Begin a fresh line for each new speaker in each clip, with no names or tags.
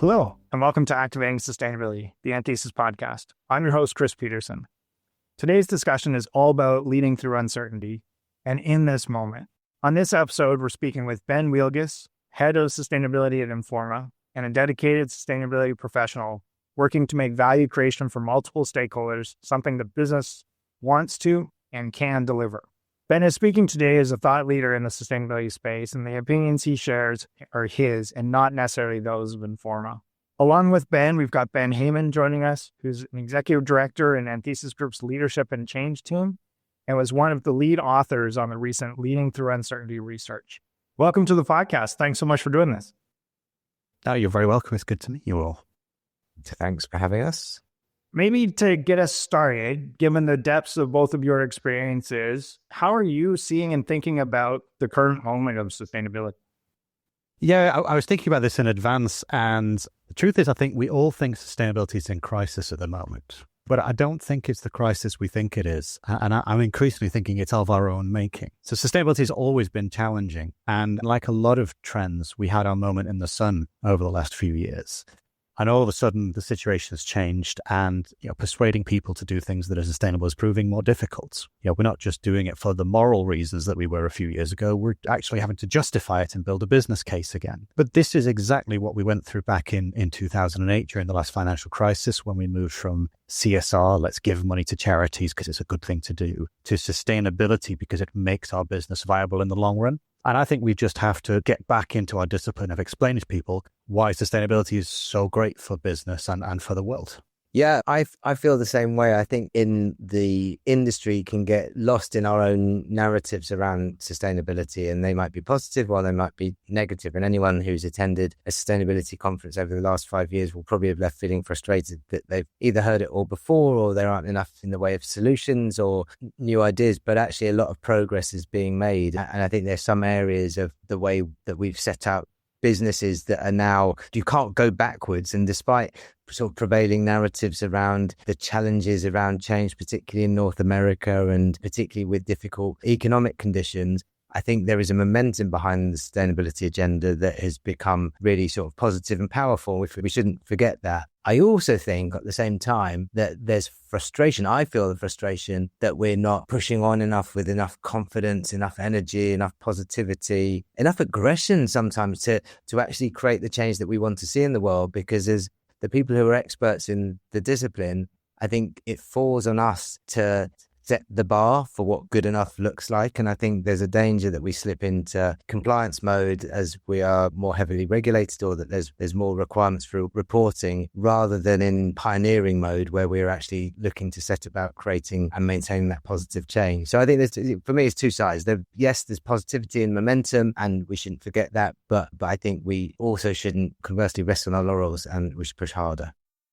Hello, and welcome to Activating Sustainability, the Anthesis podcast. I'm your host, Chris Peterson. Today's discussion is all about leading through uncertainty and in this moment. On this episode, we're speaking with Ben Wielgus, Head of Sustainability at Informa, and a dedicated sustainability professional working to make value creation for multiple stakeholders something the business wants to and can deliver. Ben is speaking today as a thought leader in the sustainability space, and the opinions he shares are his and not necessarily those of Informa. Along with Ben, we've got Ben Hayman joining us, who's an executive director in Anthesis Group's leadership and change team, and was one of the lead authors on the recent Leading Through Uncertainty research. Welcome to the podcast. Thanks so much for doing this.
Oh, you're very welcome. It's good to meet you all.
Thanks for having us.
Maybe to get us started, given the depths of both of your experiences, how are you seeing and thinking about the current moment of sustainability?
Yeah, I was thinking about this in advance, and the truth is I think we all think sustainability is in crisis at the moment, but I don't think it's the crisis we think it is, and I'm increasingly thinking it's of our own making. So sustainability has always been challenging, and like a lot of trends, we had our moment in the sun over the last few years. And all of a sudden, the situation has changed, and persuading people to do things that are sustainable is proving more difficult. We're not just doing it for the moral reasons that we were a few years ago. We're actually having to justify it and build a business case again. But this is exactly what we went through back in 2008 during the last financial crisis, when we moved from CSR, let's give money to charities because it's a good thing to do, to sustainability because it makes our business viable in the long run. And I think we just have to get back into our discipline of explaining to people why sustainability is so great for business and for the world.
Yeah, I feel the same way. I think in the industry can get lost in our own narratives around sustainability, and they might be positive or they might be negative. And anyone who's attended a sustainability conference over the last 5 years will probably have left feeling frustrated that they've either heard it all before, or there aren't enough in the way of solutions or new ideas. But actually a lot of progress is being made. And I think there's some areas of the way that we've set out businesses that are now, you can't go backwards. And despite sort of prevailing narratives around the challenges around change, particularly in North America and particularly with difficult economic conditions, I think there is a momentum behind the sustainability agenda that has become really sort of positive and powerful. We shouldn't forget that. I also think at the same time that there's frustration. I feel the frustration that we're not pushing on enough with enough confidence, enough energy, enough positivity, enough aggression sometimes to actually create the change that we want to see in the world. Because as the people who are experts in the discipline, I think it falls on us to set the bar for what good enough looks like. And I think there's a danger that we slip into compliance mode as we are more heavily regulated, or that there's more requirements for reporting, rather than in pioneering mode where we're actually looking to set about creating and maintaining that positive change. So I think for me, it's two sides. Yes, there's positivity and momentum, and we shouldn't forget that. But I think we also shouldn't conversely rest on our laurels, and we should push harder.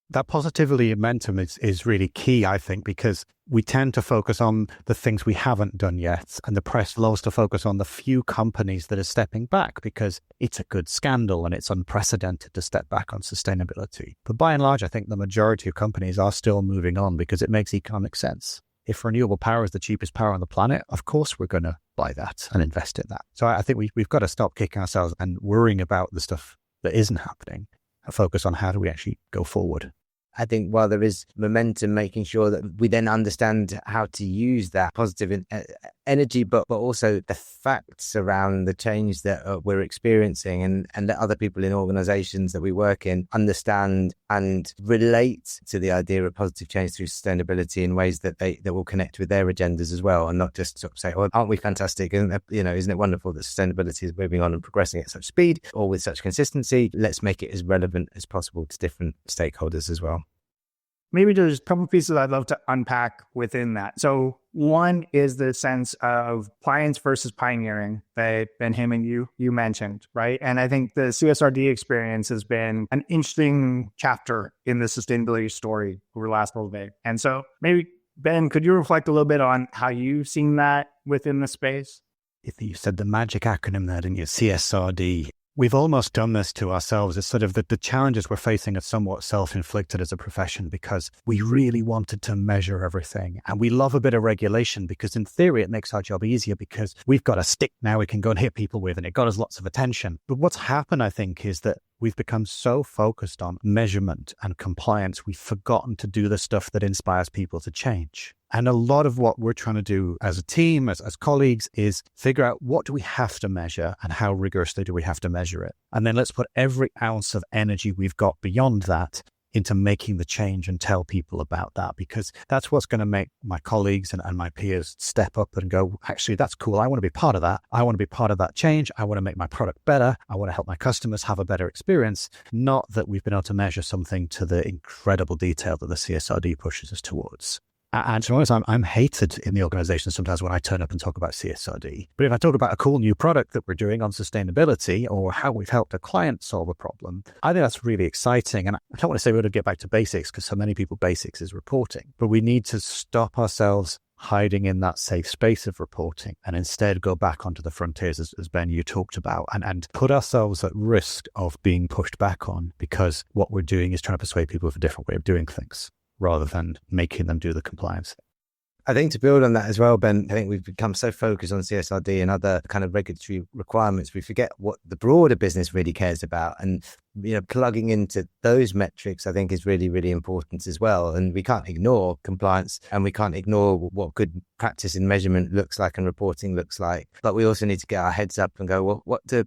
That positivity and momentum is really key, I think, because we tend to focus on the things we haven't done yet, and the press loves to focus on the few companies that are stepping back because it's a good scandal and it's unprecedented to step back on sustainability. But by and large, I think the majority of companies are still moving on because it makes economic sense. If renewable power is the cheapest power on the planet, of course we're going to buy that and invest in that. So I think we've got to stop kicking ourselves and worrying about the stuff that isn't happening and focus on how do we actually go forward.
I think while there is momentum, making sure that we then understand how to use that positive energy, but also the facts around the change that we're experiencing, and let other people in organizations that we work in understand and relate to the idea of positive change through sustainability in ways that will connect with their agendas as well, and not just sort of say, oh, aren't we fantastic? And isn't it wonderful that sustainability is moving on and progressing at such speed or with such consistency? Let's make it as relevant as possible to different stakeholders as well.
Maybe there's a couple of pieces I'd love to unpack within that. So one is the sense of clients versus pioneering that Ben Hayman, you mentioned, right? And I think the CSRD experience has been an interesting chapter in the sustainability story over the last little bit. And so maybe, Ben, could you reflect a little bit on how you've seen that within the space?
You said the magic acronym there, didn't you? CSRD. We've almost done this to ourselves. It's sort of the challenges we're facing are somewhat self-inflicted as a profession because we really wanted to measure everything. And we love a bit of regulation because in theory, it makes our job easier because we've got a stick now we can go and hit people with and it got us lots of attention. But what's happened, I think, is that we've become so focused on measurement and compliance, we've forgotten to do the stuff that inspires people to change. And a lot of what we're trying to do as a team, as colleagues, is figure out what do we have to measure and how rigorously do we have to measure it. And then let's put every ounce of energy we've got beyond that into making the change and tell people about that, because that's what's going to make my colleagues and my peers step up and go, actually, that's cool. I want to be part of that. I want to be part of that change. I want to make my product better. I want to help my customers have a better experience. Not that we've been able to measure something to the incredible detail that the CSRD pushes us towards. And to be honest, I'm hated in the organization sometimes when I turn up and talk about CSRD. But if I talk about a cool new product that we're doing on sustainability or how we've helped a client solve a problem, I think that's really exciting. And I don't want to say we're going to get back to basics, because for many people, basics is reporting. But we need to stop ourselves hiding in that safe space of reporting and instead go back onto the frontiers, as Ben, you talked about, and put ourselves at risk of being pushed back on, because what we're doing is trying to persuade people of a different way of doing things, rather than making them do the compliance.
I think to build on that as well, Ben, I think we've become so focused on CSRD and other kind of regulatory requirements, we forget what the broader business really cares about. And, plugging into those metrics, I think, is really, really important as well. And we can't ignore compliance, and we can't ignore what good practice in measurement looks like and reporting looks like. But we also need to get our heads up and go, well, what do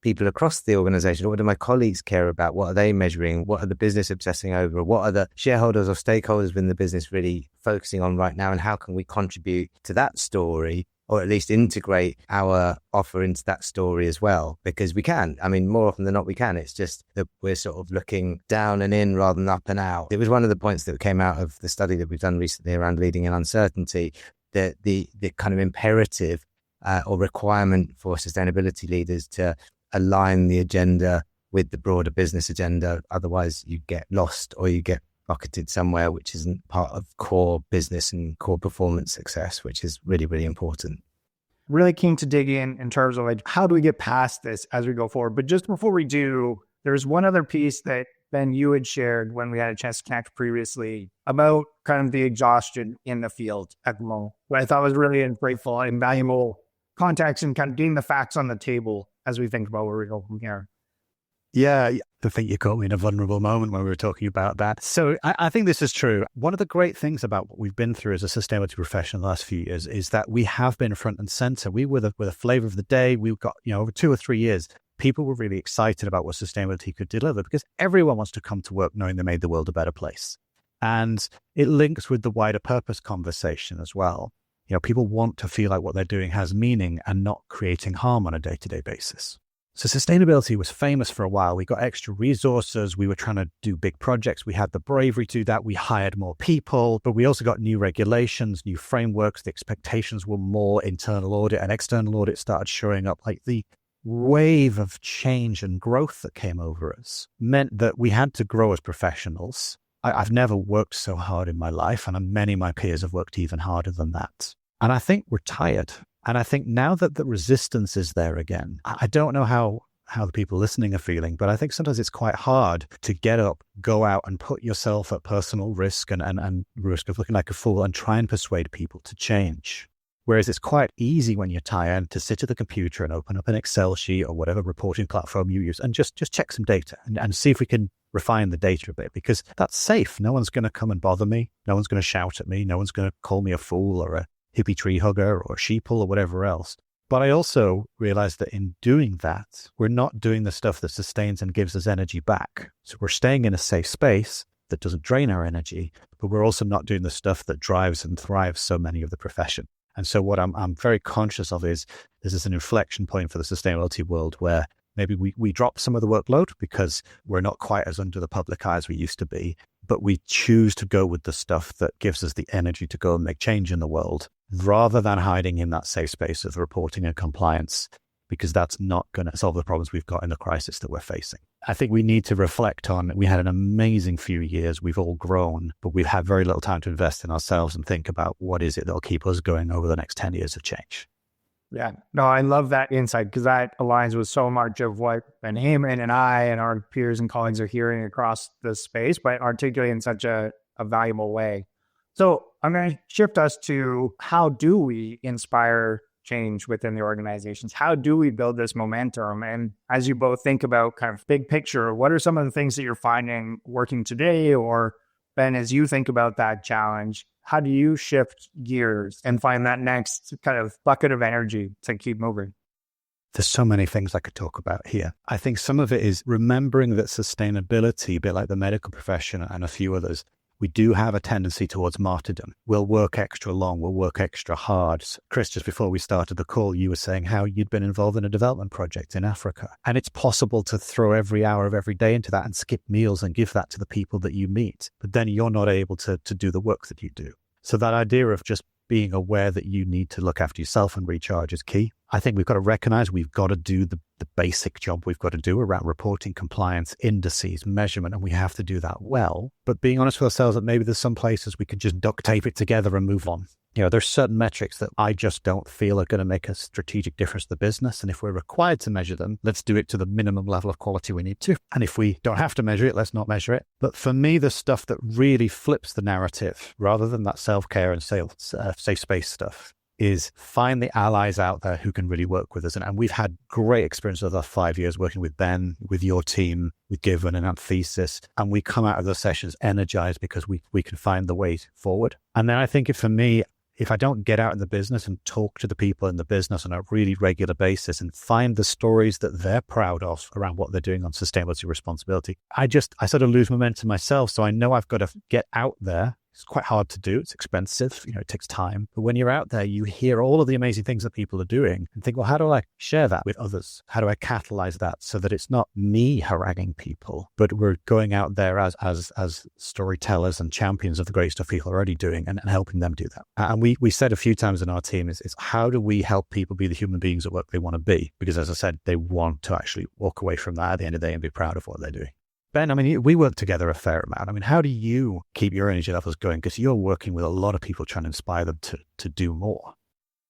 people across the organization, what do my colleagues care about? What are they measuring? What are the business obsessing over? What are the shareholders or stakeholders within the business really focusing on right now? And how can we contribute to that story, or at least integrate our offer into that story as well? Because we can. I mean, more often than not, we can. It's just that we're sort of looking down and in rather than up and out. It was one of the points that came out of the study that we've done recently around leading in uncertainty, that the kind of imperative or requirement for sustainability leaders to align the agenda with the broader business agenda. Otherwise, you get lost or you get bucketed somewhere, which isn't part of core business and core performance success, which is really, really important.
Really keen to dig in terms of how do we get past this as we go forward. But just before we do, there's one other piece that, Ben, you had shared when we had a chance to connect previously about kind of the exhaustion in the field at the moment, what I thought was really grateful and valuable context and kind of getting the facts on the table as we think about where we go from here.
Yeah, I think you caught me in a vulnerable moment when we were talking about that. So I think this is true. One of the great things about what we've been through as a sustainability profession in the last few years is that we have been front and center. We were the flavor of the day. We've got, over 2 or 3 years, people were really excited about what sustainability could deliver, because everyone wants to come to work knowing they made the world a better place. And it links with the wider purpose conversation as well. People want to feel like what they're doing has meaning and not creating harm on a day-to-day basis. So sustainability was famous for a while. We got extra resources. We were trying to do big projects. We had the bravery to do that. We hired more people, but we also got new regulations, new frameworks. The expectations were more. Internal audit and external audit started showing up. Like the wave of change and growth that came over us meant that we had to grow as professionals. I've never worked so hard in my life, and many of my peers have worked even harder than that. And I think we're tired. And I think now that the resistance is there again, I don't know how the people listening are feeling, but I think sometimes it's quite hard to get up, go out and put yourself at personal risk and risk of looking like a fool and try and persuade people to change. Whereas it's quite easy when you're tired to sit at the computer and open up an Excel sheet or whatever reporting platform you use and just check some data and see if we can refine the data a bit, because that's safe. No one's going to come and bother me. No one's going to shout at me. No one's going to call me a fool or a hippie tree hugger or a sheeple or whatever else. But I also realized that in doing that, we're not doing the stuff that sustains and gives us energy back. So we're staying in a safe space that doesn't drain our energy, but we're also not doing the stuff that drives and thrives so many of the profession. And so what I'm very conscious of is this is an inflection point for the sustainability world where maybe we drop some of the workload because we're not quite as under the public eye as we used to be, but we choose to go with the stuff that gives us the energy to go and make change in the world, rather than hiding in that safe space of reporting and compliance, because that's not going to solve the problems we've got in the crisis that we're facing. I think we need to reflect on, we had an amazing few years, we've all grown, but we've had very little time to invest in ourselves and think about what is it that'll keep us going over the next 10 years of change.
Yeah, no, I love that insight, because that aligns with so much of what Ben Hayman and I and our peers and colleagues are hearing across the space, but articulated in such a valuable way. So I'm going to shift us to how do we inspire change within the organizations. How do we build this momentum? And as you both think about kind of big picture, what are some of the things that you're finding working today? Or Ben, as you think about that challenge, how do you shift gears and find that next kind of bucket of energy to keep moving?
There's so many things I could talk about here. I think some of it is remembering that sustainability, a bit like the medical profession and a few others, we do have a tendency towards martyrdom. We'll work extra long, we'll work extra hard. Chris, just before we started the call, you were saying how you'd been involved in a development project in Africa. And it's possible to throw every hour of every day into that and skip meals and give that to the people that you meet. But then you're not able to do the work that you do. So that idea of just being aware that you need to look after yourself and recharge is key. I think we've got to recognize we've got to do the basic job we've got to do around reporting, compliance, indices, measurement, and we have to do that well. But being honest with ourselves that maybe there's some places we could just duct tape it together and move on. There's certain metrics that I just don't feel are going to make a strategic difference to the business. And if we're required to measure them, let's do it to the minimum level of quality we need to. And if we don't have to measure it, let's not measure it. But for me, the stuff that really flips the narrative, rather than that self-care and safe space stuff, is find the allies out there who can really work with us. And we've had great experience over the 5 years working with Ben, with your team, with Given and Anthesis. And we come out of those sessions energized because we can find the way forward. And then I think for me, if I don't get out in the business and talk to the people in the business on a really regular basis and find the stories that they're proud of around what they're doing on sustainability responsibility, I sort of lose momentum myself. So I know I've got to get out there. It's quite hard to do. It's expensive. It takes time. But when you're out there, you hear all of the amazing things that people are doing and think, well, how do I share that with others? How do I catalyze that so that it's not me haranguing people, but we're going out there as storytellers and champions of the great stuff people are already doing and helping them do that. And we said a few times in our team is how do we help people be the human beings at work they want to be? Because as I said, they want to actually walk away from that at the end of the day and be proud of what they're doing. Ben, we work together a fair amount. How do you keep your energy levels going? Because you're working with a lot of people trying to inspire them to do more.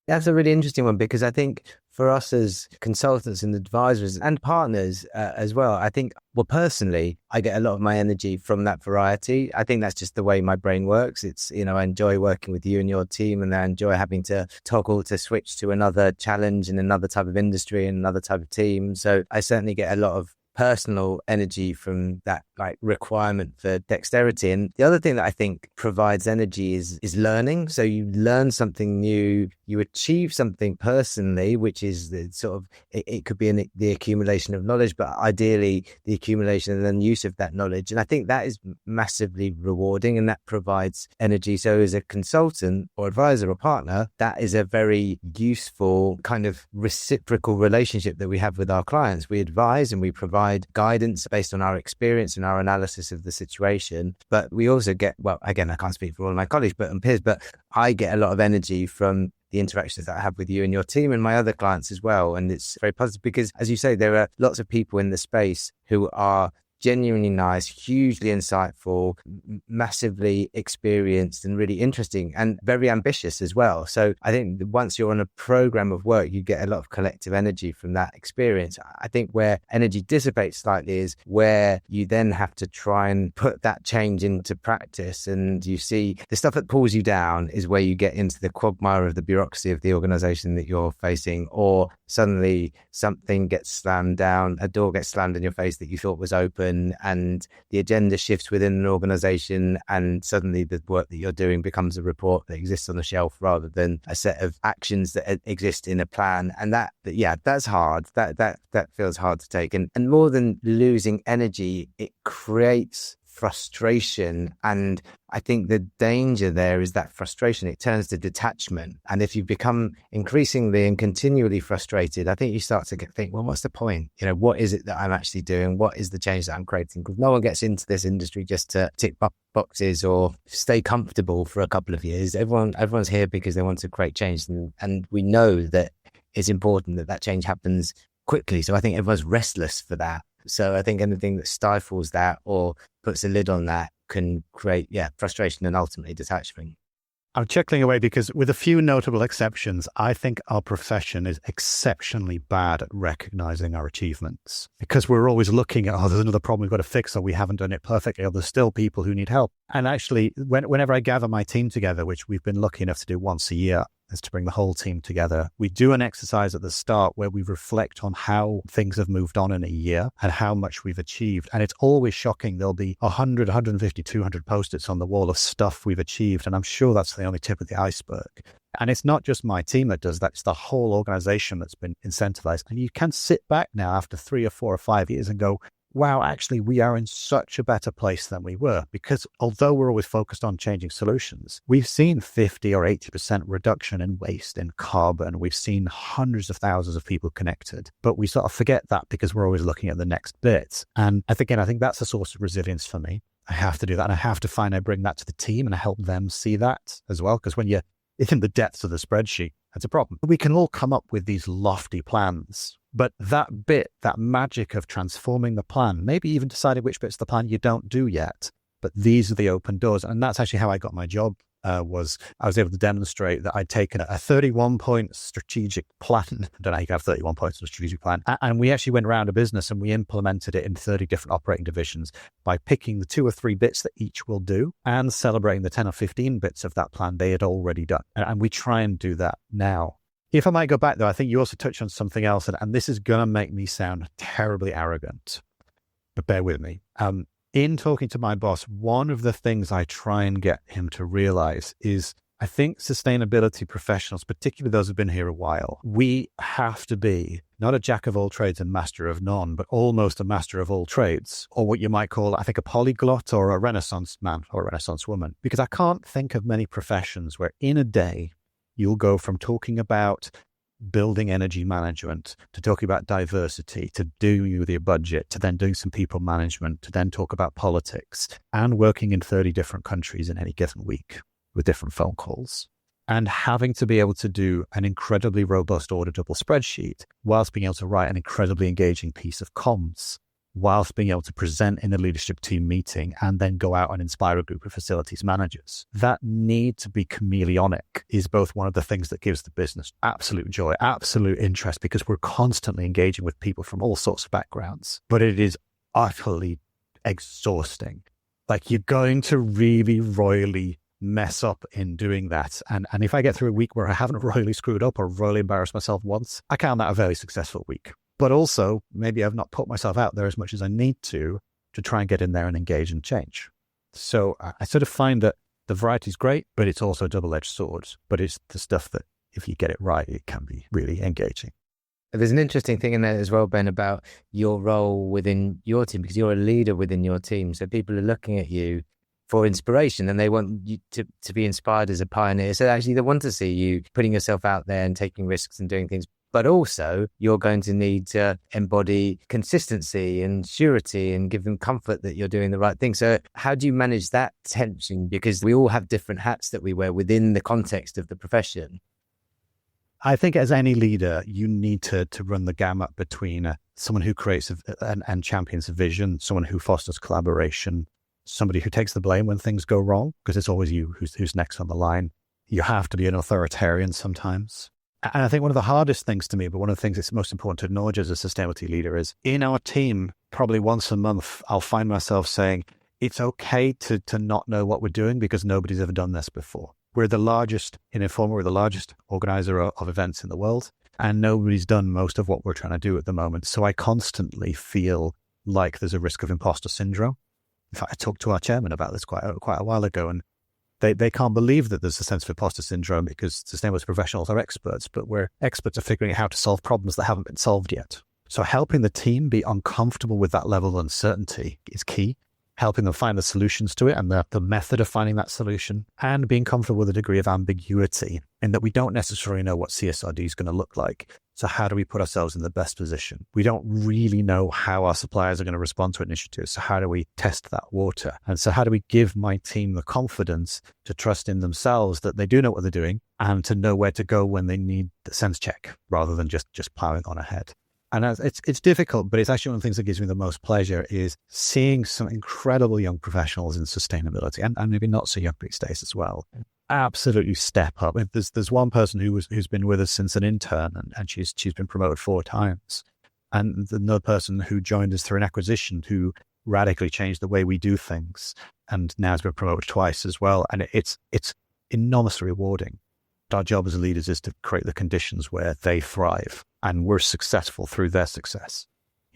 That's a really interesting one because I think for us as consultants and advisors and partners as well, I think, personally, I get a lot of my energy from that variety. I think that's just the way my brain works. It's, I enjoy working with you and your team, and I enjoy having to toggle to switch to another challenge in another type of industry and another type of team. So I certainly get a lot of personal energy from that requirement for dexterity. And the other thing that I think provides energy is learning. So you learn something new, you achieve something personally, which is the sort of, it could be the accumulation of knowledge, but ideally the accumulation and then use of that knowledge. And I think that is massively rewarding and that provides energy. So as a consultant or advisor or partner, that is a very useful kind of reciprocal relationship that we have with our clients. We advise and we provide guidance based on our experience and our analysis of the situation. But we also get, again, I can't speak for all of my colleagues and peers, but I get a lot of energy from the interactions that I have with you and your team and my other clients as well. And it's very positive because, as you say, there are lots of people in the space who are genuinely nice, hugely insightful, massively experienced and really interesting and very ambitious as well. So I think once you're on a program of work, you get a lot of collective energy from that experience. I think where energy dissipates slightly is where you then have to try and put that change into practice. And you see the stuff that pulls you down is where you get into the quagmire of the bureaucracy of the organization that you're facing, or suddenly something gets slammed down, a door gets slammed in your face that you thought was open, and the agenda shifts within an organization, and suddenly the work that you're doing becomes a report that exists on the shelf rather than a set of actions that exist in a plan. And that's hard. That feels hard to take. And more than losing energy, it creates frustration. And I think the danger there is that frustration, it turns to detachment. And if you become increasingly and continually frustrated, I think you start to think, well, what's the point? What is it that I'm actually doing? What is the change that I'm creating? Because no one gets into this industry just to tick boxes or stay comfortable for a couple of years. Everyone's here because they want to create change. And we know that it's important that change happens quickly. So I think everyone's restless for that. So I think anything that stifles that or puts a lid on that can create, frustration and ultimately detachment.
I'm chuckling away because with a few notable exceptions, I think our profession is exceptionally bad at recognizing our achievements because we're always looking at, there's another problem we've got to fix, or we haven't done it perfectly, or there's still people who need help. And actually, whenever I gather my team together, which we've been lucky enough to do once a year, is to bring the whole team together. We do an exercise at the start where we reflect on how things have moved on in a year and how much we've achieved. And it's always shocking. There'll be 100, 150, 200 post-its on the wall of stuff we've achieved. And I'm sure that's the only tip of the iceberg. And it's not just my team that does that. It's the whole organization that's been incentivized. And you can sit back now after 3 or 4 or 5 years and go, wow, actually, we are in such a better place than we were, because although we're always focused on changing solutions, we've seen 50 or 80% reduction in waste, in carbon. We've seen hundreds of thousands of people connected, but we sort of forget that because we're always looking at the next bit. And I think that's a source of resilience for me. I have to do that. And I have to find I bring that to the team and I help them see that as well. Because when you're in the depths of the spreadsheet, that's a problem. We can all come up with these lofty plans, but that bit, that magic of transforming the plan, maybe even deciding which bits of the plan you don't do yet, but these are the open doors. And that's actually how I got my job. Was I was able to demonstrate that I'd taken a 31-point strategic plan. I don't know how you can have 31 points on a strategic plan. And we actually went around a business and we implemented it in 30 different operating divisions by picking the 2 or 3 bits that each will do and celebrating the 10 or 15 bits of that plan they had already done. And we try and do that now. If I might go back, though, I think you also touched on something else, and this is going to make me sound terribly arrogant, but bear with me. In talking to my boss, one of the things I try and get him to realize is I think sustainability professionals, particularly those who've been here a while, we have to be not a jack of all trades and master of none, but almost a master of all trades, or what you might call, I think, a polyglot or a Renaissance man or a Renaissance woman. Because I can't think of many professions where in a day you'll go from talking about building energy management, to talking about diversity, to doing with your budget, to then doing some people management, to then talk about politics, and working in 30 different countries in any given week with different phone calls, and having to be able to do an incredibly robust auditable spreadsheet whilst being able to write an incredibly engaging piece of comms, whilst being able to present in a leadership team meeting and then go out and inspire a group of facilities managers. That need to be chameleonic is both one of the things that gives the business absolute joy, absolute interest, because we're constantly engaging with people from all sorts of backgrounds, but it is utterly exhausting. Like, you're going to really royally mess up in doing that. And if I get through a week where I haven't royally screwed up or royally embarrassed myself once, I count that a very successful week. But also, maybe I've not put myself out there as much as I need to try and get in there and engage and change. So I sort of find that the variety is great, but it's also a double-edged sword. But it's the stuff that, if you get it right, it can be really engaging.
There's an interesting thing in there as well, Ben, about your role within your team, because you're a leader within your team. So people are looking at you for inspiration and they want you to be inspired as a pioneer. So actually they want to see you putting yourself out there and taking risks and doing things. But also, you're going to need to embody consistency and surety and give them comfort that you're doing the right thing. So how do you manage that tension? Because we all have different hats that we wear within the context of the profession.
I think as any leader, you need to run the gamut between someone who creates and champions a vision, someone who fosters collaboration, somebody who takes the blame when things go wrong, because it's always you who's next on the line. You have to be an authoritarian sometimes. And I think one of the hardest things to me, but one of the things that's most important to acknowledge as a sustainability leader is in our team, probably once a month, I'll find myself saying, it's okay to not know what we're doing because nobody's ever done this before. We're the largest in Informa, we're the largest organizer of events in the world, and nobody's done most of what we're trying to do at the moment. So I constantly feel like there's a risk of imposter syndrome. In fact, I talked to our chairman about this quite a while ago, and they can't believe that there's a sense of imposter syndrome because sustainability professionals are experts, but we're experts at figuring out how to solve problems that haven't been solved yet. So helping the team be uncomfortable with that level of uncertainty is key. Helping them find the solutions to it and the method of finding that solution, and being comfortable with a degree of ambiguity in that we don't necessarily know what CSRD is going to look like. So how do we put ourselves in the best position? We don't really know how our suppliers are going to respond to initiatives. So how do we test that water? And so how do we give my team the confidence to trust in themselves that they do know what they're doing and to know where to go when they need the sense check rather than just plowing on ahead? And it's difficult, but it's actually one of the things that gives me the most pleasure is seeing some incredible young professionals in sustainability and maybe not so young these days as well. Absolutely step up. There's one person who's been with us since an intern and she's been promoted 4 times. And another person who joined us through an acquisition who radically changed the way we do things and now has been promoted twice as well. And it's enormously rewarding. Our job as leaders is to create the conditions where they thrive and we're successful through their success.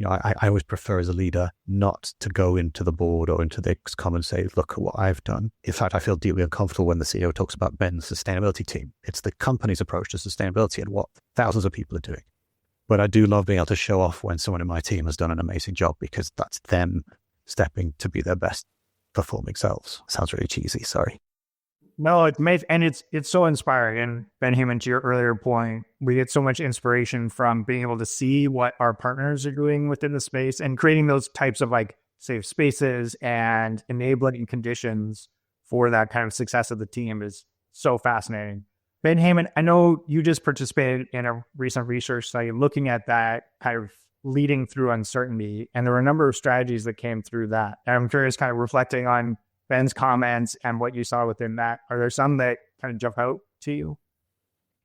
I always prefer as a leader not to go into the board or into the com and say, look at what I've done. In fact, I feel deeply uncomfortable when the CEO talks about Ben's sustainability team. It's the company's approach to sustainability and what thousands of people are doing. But I do love being able to show off when someone in my team has done an amazing job, because that's them stepping to be their best performing selves. Sounds really cheesy, sorry.
No, it's so inspiring. And Ben Hayman, to your earlier point, we get so much inspiration from being able to see what our partners are doing within the space and creating those types of safe spaces and enabling conditions for that kind of success of the team is so fascinating. Ben Hayman, I know you just participated in a recent research study looking at that kind of leading through uncertainty. And there were a number of strategies that came through that. And I'm curious, kind of reflecting on Ben's comments and what you saw within that. Are there some that kind of jump out to you?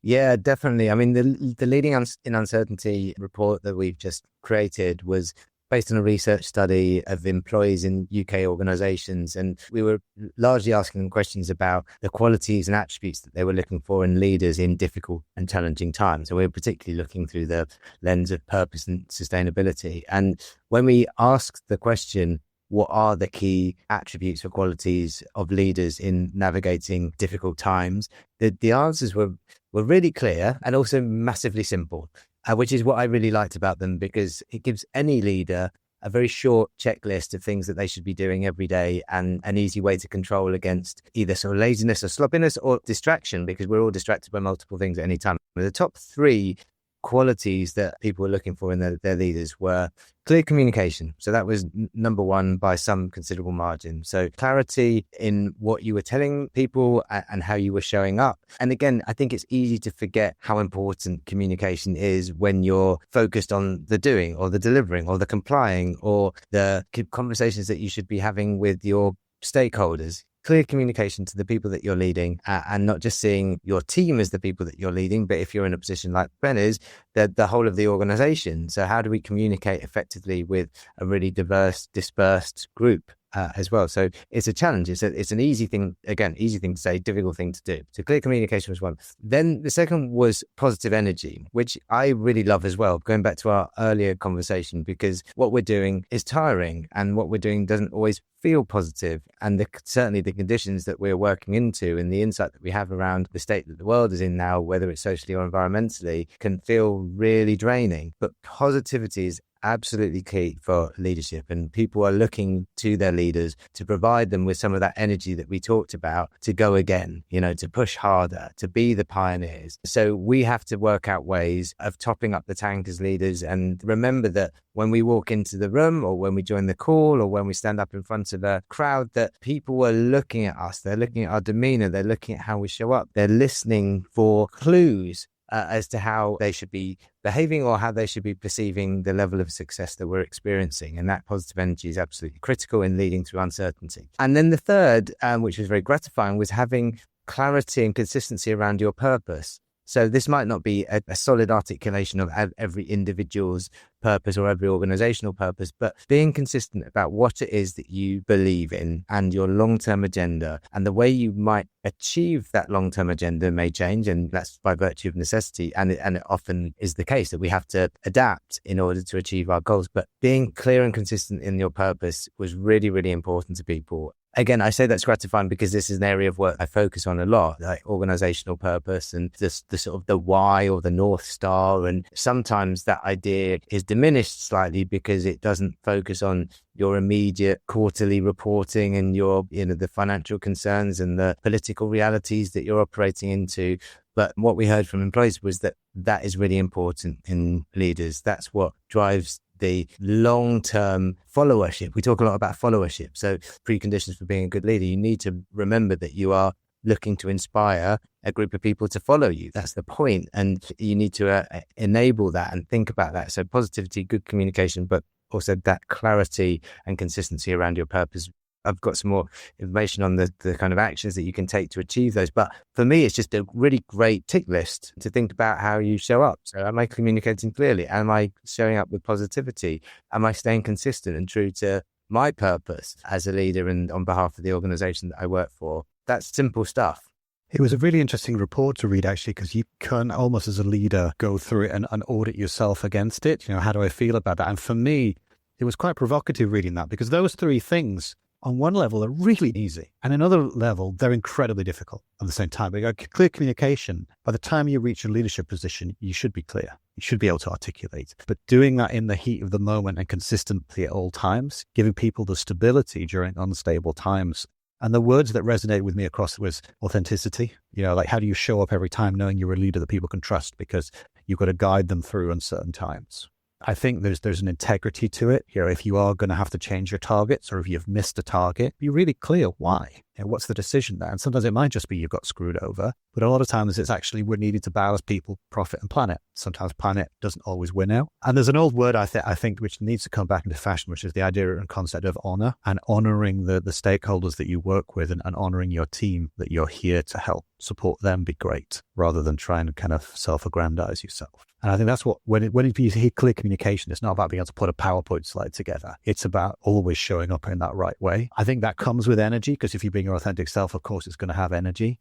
Yeah, definitely. I mean, the Leading in Uncertainty report that we've just created was based on a research study of employees in UK organisations. And we were largely asking them questions about the qualities and attributes that they were looking for in leaders in difficult and challenging times. So we were particularly looking through the lens of purpose and sustainability. And when we asked the question, what are the key attributes or qualities of leaders in navigating difficult times, the answers were really clear and also massively simple. Which is what I really liked about them, because it gives any leader a very short checklist of things that they should be doing every day and an easy way to control against either sort of laziness or sloppiness or distraction, because we're all distracted by multiple things at any time. The top three qualities that people were looking for in their leaders were clear communication. So that was number one by some considerable margin. So clarity in what you were telling people and how you were showing up. And again, I think it's easy to forget how important communication is when you're focused on the doing or the delivering or the complying or the conversations that you should be having with your stakeholders. Clear communication to the people that you're leading, and not just seeing your team as the people that you're leading, but if you're in a position like Ben is, the whole of the organization. So how do we communicate effectively with a really diverse, dispersed group as well? So it's a challenge. It's an easy thing, again, easy thing to say, difficult thing to do. So clear communication was one. Then the second was positive energy, which I really love as well, going back to our earlier conversation, because what we're doing is tiring and what we're doing doesn't always feel positive. And certainly the conditions that we're working into and the insight that we have around the state that the world is in now, whether it's socially or environmentally, can feel really draining. But positivity is absolutely key for leadership, and people are looking to their leaders to provide them with some of that energy that we talked about to go again, to push harder, to be the pioneers. So we have to work out ways of topping up the tank as leaders, and remember that when we walk into the room or when we join the call or when we stand up in front of a crowd, that people are looking at us, they're looking at our demeanor, they're looking at how we show up, they're listening for clues as to how they should be behaving or how they should be perceiving the level of success that we're experiencing. And that positive energy is absolutely critical in leading through uncertainty. And then the third, which was very gratifying, was having clarity and consistency around your purpose. So this might not be a solid articulation of every individual's purpose or every organizational purpose, but being consistent about what it is that you believe in and your long-term agenda, and the way you might achieve that long-term agenda may change, and that's by virtue of necessity. And it often is the case that we have to adapt in order to achieve our goals. But being clear and consistent in your purpose was really, really important to people. Again, I say that's gratifying because this is an area of work I focus on a lot, like organizational purpose and the sort of the why or the North Star. And sometimes that idea is diminished slightly because it doesn't focus on your immediate quarterly reporting and your, the financial concerns and the political realities that you're operating into. But what we heard from employees was that is really important in leaders. That's what drives the long-term followership. We talk a lot about followership. So preconditions for being a good leader, you need to remember that you are looking to inspire a group of people to follow you. That's the point. And you need to enable that and think about that. So positivity, good communication, but also that clarity and consistency around your purpose. I've got some more information on the kind of actions that you can take to achieve those. But for me, it's just a really great tick list to think about how you show up. So am I communicating clearly? Am I showing up with positivity? Am I staying consistent and true to my purpose as a leader and on behalf of the organization that I work for? That's simple stuff.
It was a really interesting report to read, actually, because you can almost as a leader go through it and audit yourself against it. How do I feel about that? And for me, it was quite provocative reading that, because those three things on one level are really easy, and another level, they're incredibly difficult at the same time. But clear communication, by the time you reach a leadership position, you should be clear. You should be able to articulate. But doing that in the heat of the moment and consistently at all times, giving people the stability during unstable times. And the words that resonated with me across was authenticity. Like, how do you show up every time knowing you're a leader that people can trust, because you've got to guide them through uncertain times. I think there's an integrity to it. If you are going to have to change your targets, or if you've missed a target, be really clear why. What's the decision there? And sometimes it might just be you've got screwed over, but a lot of times it's actually we're needed to balance people, profit, and planet. Sometimes planet doesn't always win out. And there's an old word I think which needs to come back into fashion, which is the idea and concept of honor, and honoring the stakeholders that you work with, and honoring your team, that you're here to help support them be great, rather than trying to kind of self-aggrandize yourself. And I think that's what, when you hear clear communication, it's not about being able to put a PowerPoint slide together. It's about always showing up in that right way. I think that comes with energy, because if you're being your authentic self, of course, it's going to have energy.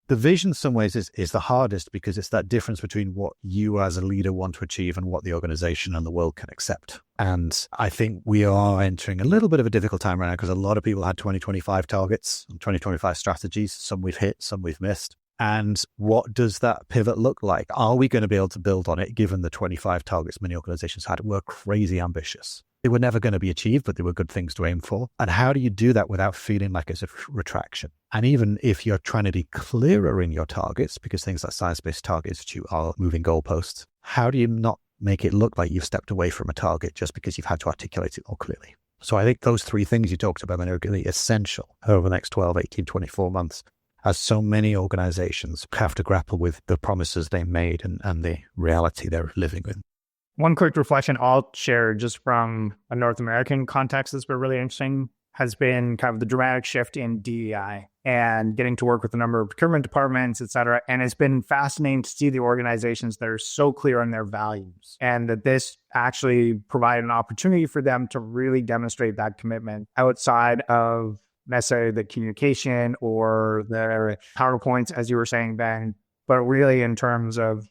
The vision, in some ways, is the hardest, because it's that difference between what you as a leader want to achieve and what the organization and the world can accept. And I think we are entering a little bit of a difficult time right now, because a lot of people had 2025 targets and 2025 strategies. Some we've hit, some we've missed. And what does that pivot look like? Are we going to be able to build on it, given the 25 targets many organizations had were crazy ambitious? They were never going to be achieved, but they were good things to aim for. And how do you do that without feeling like it's a retraction? And even if you're trying to be clearer in your targets, because things like Science-Based Targets are moving goalposts, how do you not make it look like you've stepped away from a target just because you've had to articulate it more clearly? So I think those three things you talked about are really essential over the next 12, 18, 24 months. As so many organizations have to grapple with the promises they made and the reality they're living in.
One quick reflection I'll share just from a North American context that's been really interesting has been kind of the dramatic shift in DEI and getting to work with a number of procurement departments, et cetera. And it's been fascinating to see the organizations that are so clear on their values, and that this actually provided an opportunity for them to really demonstrate that commitment outside of necessarily the communication or the PowerPoints, as you were saying, Ben, but really in terms of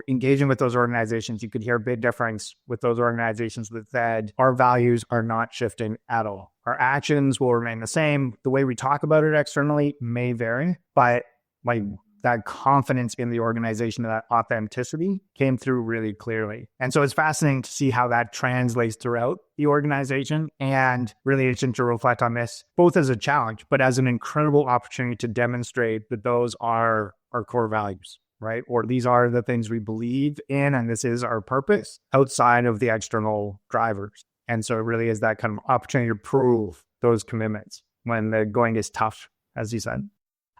engaging with those organizations. You could hear a big difference with those organizations that said our values are not shifting at all. Our actions will remain the same. The way we talk about it externally may vary, but that confidence in the organization, that authenticity came through really clearly. And so it's fascinating to see how that translates throughout the organization, and really interesting to reflect on this, both as a challenge, but as an incredible opportunity to demonstrate that those are our core values, right? Or these are the things we believe in, and this is our purpose outside of the external drivers. And so it really is that kind of opportunity to prove those commitments when the going is tough, as you said.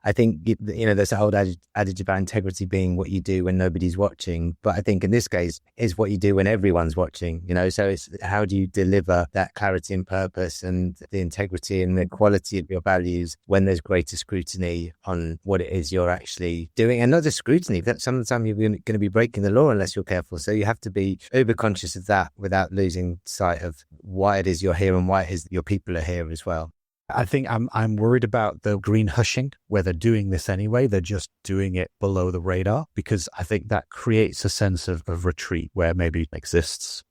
I think, there's an old adage about integrity being what you do when nobody's watching. But I think in this case, it's what you do when everyone's watching, So it's how do you deliver that clarity and purpose and the integrity and the quality of your values when there's greater scrutiny on what it is you're actually doing? And not just scrutiny, that sometimes you're going to be breaking the law unless you're careful. So you have to be uber conscious of that without losing sight of why it is you're here and why it is your people are here as well.
I think I'm worried about the green hushing, where they're doing this anyway. They're just doing it below the radar, because I think that creates a sense of retreat where maybe it exists.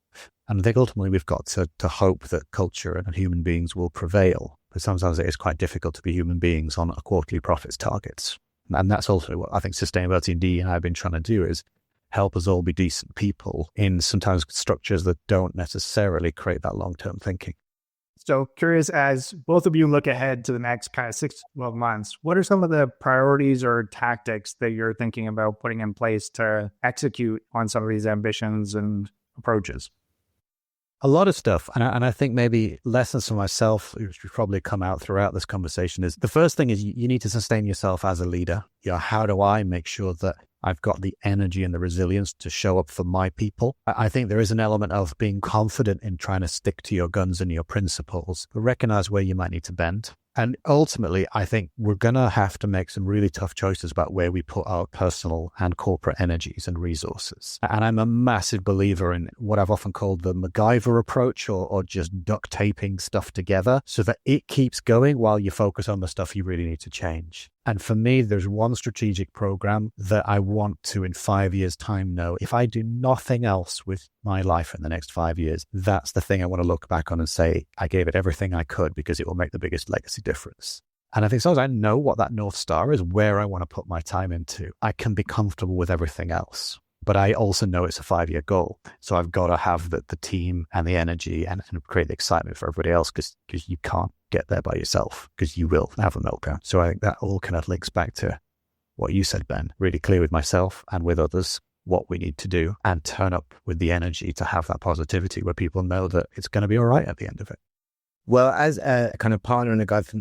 And I think ultimately we've got to hope that culture and human beings will prevail. But sometimes it is quite difficult to be human beings on a quarterly profits targets. And that's also what I think sustainability and DE and I have been trying to do, is help us all be decent people in sometimes structures that don't necessarily create that long-term thinking.
So curious, as both of you look ahead to the next kind of 6 to 12 months, what are some of the priorities or tactics that you're thinking about putting in place to execute on some of these ambitions and approaches?
A lot of stuff. And I think maybe lessons for myself, which will probably come out throughout this conversation, is the first thing is you need to sustain yourself as a leader. How do I make sure that I've got the energy and the resilience to show up for my people? I think there is an element of being confident in trying to stick to your guns and your principles, but recognize where you might need to bend. And ultimately, I think we're going to have to make some really tough choices about where we put our personal and corporate energies and resources. And I'm a massive believer in what I've often called the MacGyver approach, or just duct taping stuff together so that it keeps going while you focus on the stuff you really need to change. And for me, there's one strategic program that I want to, in 5 years' time, know if I do nothing else with my life in the next 5 years, that's the thing I want to look back on and say, I gave it everything I could because it will make the biggest legacy difference. And I think as long as I know what that North Star is, where I want to put my time into, I can be comfortable with everything else. But I also know it's a 5-year goal. So I've got to have the team and the energy and create the excitement for everybody else because you can't get there by yourself because you will have a meltdown. So I think that all kind of links back to what you said, Ben, really clear with myself and with others what we need to do and turn up with the energy to have that positivity where people know that it's going to be all right at the end of it.
Well, as a kind of partner and a guide for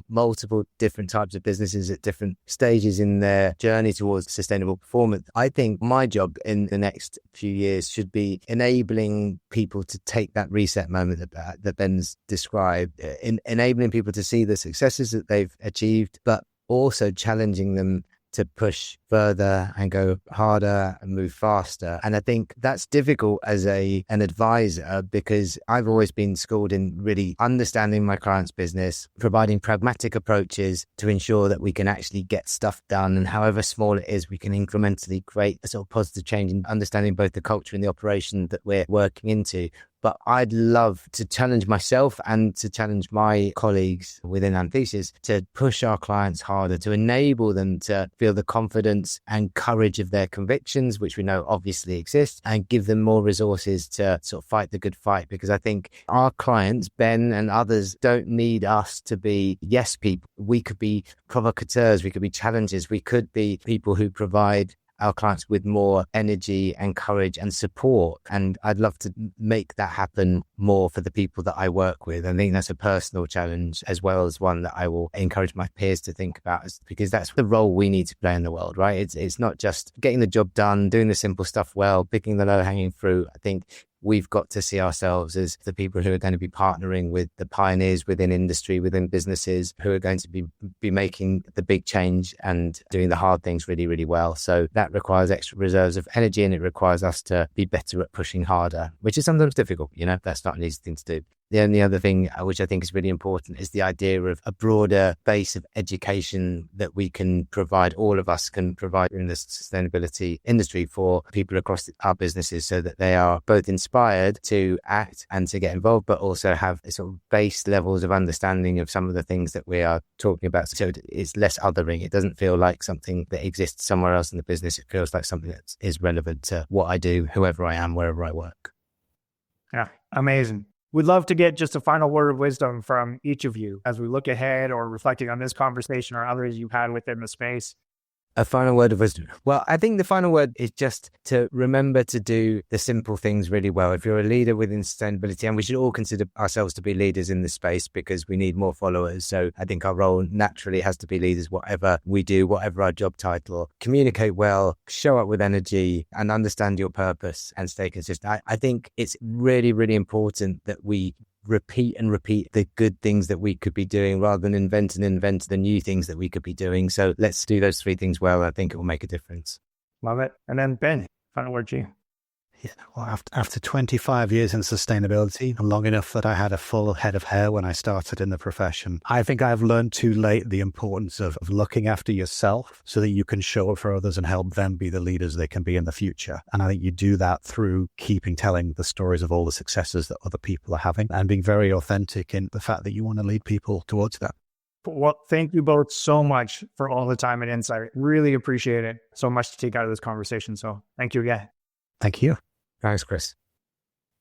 multiple different types of businesses at different stages in their journey towards sustainable performance, I think my job in the next few years should be enabling people to take that reset moment that Ben's described, enabling people to see the successes that they've achieved, but also challenging them to push further and go harder and move faster. And I think that's difficult as an advisor because I've always been schooled in really understanding my client's business, providing pragmatic approaches to ensure that we can actually get stuff done. And however small it is, we can incrementally create a sort of positive change in understanding both the culture and the operation that we're working into. But I'd love to challenge myself and to challenge my colleagues within Anthesis to push our clients harder, to enable them to feel the confidence and courage of their convictions, which we know obviously exist, and give them more resources to sort of fight the good fight. Because I think our clients, Ben and others, don't need us to be yes people. We could be provocateurs, we could be challengers, we could be people who provide our clients with more energy and courage and support. And I'd love to make that happen more for the people that I work with. I think that's a personal challenge as well as one that I will encourage my peers to think about, because that's the role we need to play in the world, right? It's not just getting the job done, doing the simple stuff well, picking the low-hanging fruit. I think we've got to see ourselves as the people who are going to be partnering with the pioneers within industry, within businesses, who are going to be making the big change and doing the hard things really, really well. So that requires extra reserves of energy, and it requires us to be better at pushing harder, which is sometimes difficult. That's not an easy thing to do. The only other thing which I think is really important is the idea of a broader base of education that we can provide, all of us can provide in the sustainability industry for people across our businesses, so that they are both inspired to act and to get involved, but also have sort of base levels of understanding of some of the things that we are talking about. So it's less othering. It doesn't feel like something that exists somewhere else in the business. It feels like something that is relevant to what I do, whoever I am, wherever I work.
Yeah, amazing. We'd love to get just a final word of wisdom from each of you as we look ahead or reflecting on this conversation or others you've had within the space.
A final word of wisdom. Well, I think the final word is just to remember to do the simple things really well. If you're a leader within sustainability, and we should all consider ourselves to be leaders in this space because we need more followers. So I think our role naturally has to be leaders, whatever we do, whatever our job title. Communicate well, show up with energy, and understand your purpose and stay consistent. I think it's really, really important that we repeat the good things that we could be doing rather than invent the new things that we could be doing. So let's do those three things well. I think it will make a difference.
Love it. And then Ben, final word to you.
Yeah, well, after 25 years in sustainability, long enough that I had a full head of hair when I started in the profession, I think I've learned too late the importance of looking after yourself so that you can show up for others and help them be the leaders they can be in the future. And I think you do that through telling the stories of all the successes that other people are having and being very authentic in the fact that you want to lead people towards that.
Well, thank you both so much for all the time and insight. Really appreciate it. So much to take out of this conversation. So thank you again.
Thank you.
Thanks, Chris.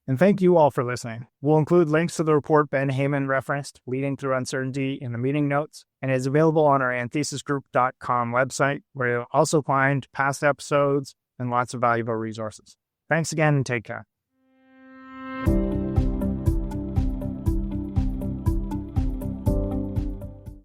And thank you all for listening. We'll include links to the report Ben Hayman referenced, Leading Through Uncertainty, in the meeting notes, and it's available on our AnthesisGroup.com website, where you'll also find past episodes and lots of valuable resources. Thanks again, and take care.